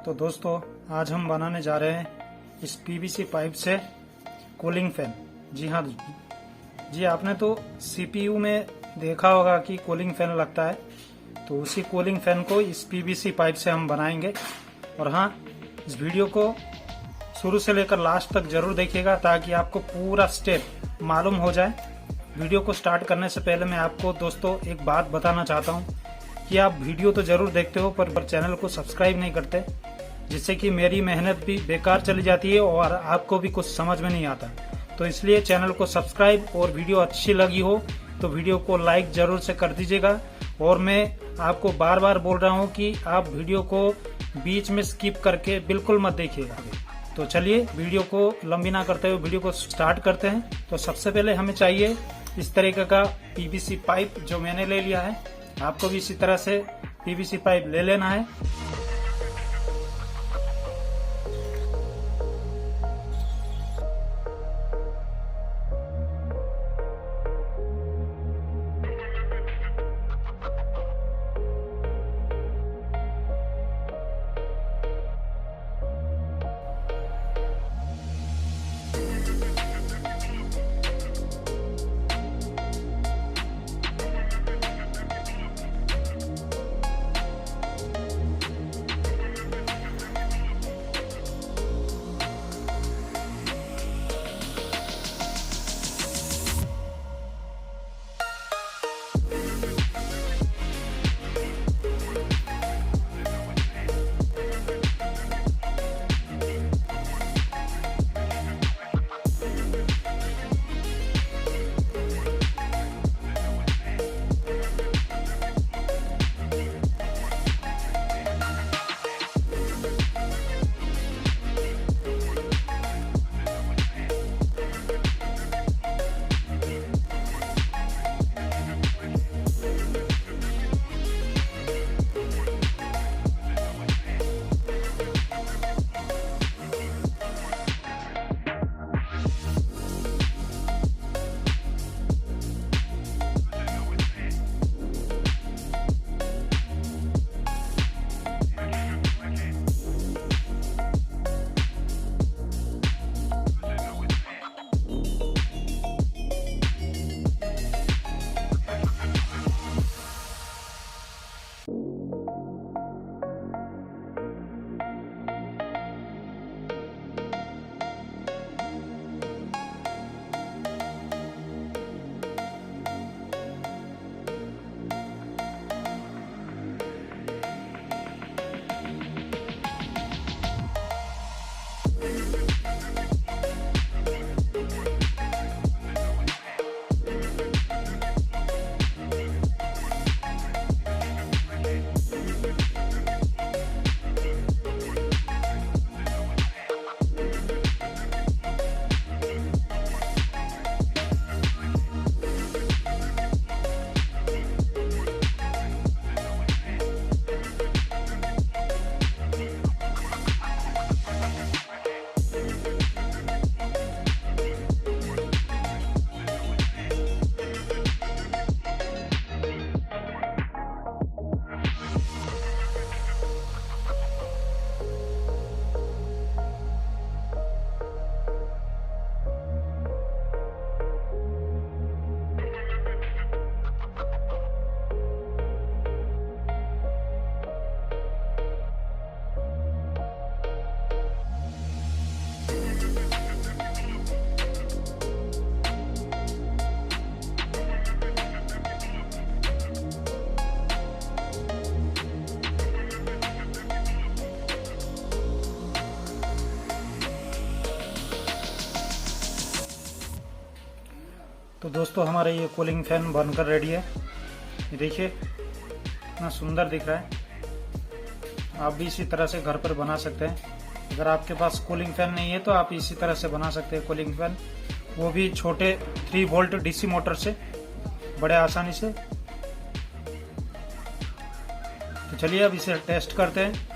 तो दोस्तों आज हम बनाने जा रहे हैं इस पीवीसी पाइप से कूलिंग फैन। जी हाँ जी, आपने तो सीपीयू में देखा होगा कि कूलिंग फैन लगता है, तो उसी कूलिंग फैन को इस पीवीसी पाइप से हम बनाएंगे। और हाँ, इस वीडियो को शुरू से लेकर लास्ट तक जरूर देखिएगा ताकि आपको पूरा स्टेप मालूम हो जाए। वीडियो को स्टार्ट करने से पहले मैं आपको दोस्तों एक बात बताना चाहता हूँ कि आप वीडियो तो जरूर देखते हो पर चैनल को सब्सक्राइब नहीं करते, जिससे कि मेरी मेहनत भी बेकार चली जाती है और आपको भी कुछ समझ में नहीं आता। तो इसलिए चैनल को सब्सक्राइब और वीडियो अच्छी लगी हो तो वीडियो को लाइक जरूर से कर दीजिएगा। और मैं आपको बार बार बोल रहा हूँ कि आप वीडियो को बीच में स्किप करके बिल्कुल मत देखिएगा। तो चलिए वीडियो को लंबी ना करते हुए वीडियो को स्टार्ट करते हैं। तो सबसे पहले हमें चाहिए इस तरीके का पीवीसी पाइप जो मैंने ले लिया है। आपको भी इसी तरह से पीवीसी पाइप ले लेना है। तो दोस्तों हमारा ये कूलिंग फैन बनकर रेडी है। ये देखिए कितना सुंदर दिख रहा है। आप भी इसी तरह से घर पर बना सकते हैं। अगर आपके पास कूलिंग फैन नहीं है तो आप इसी तरह से बना सकते हैं कूलिंग फैन, वो भी छोटे 3 वोल्ट डीसी मोटर से बड़े आसानी से। तो चलिए अब इसे टेस्ट करते हैं।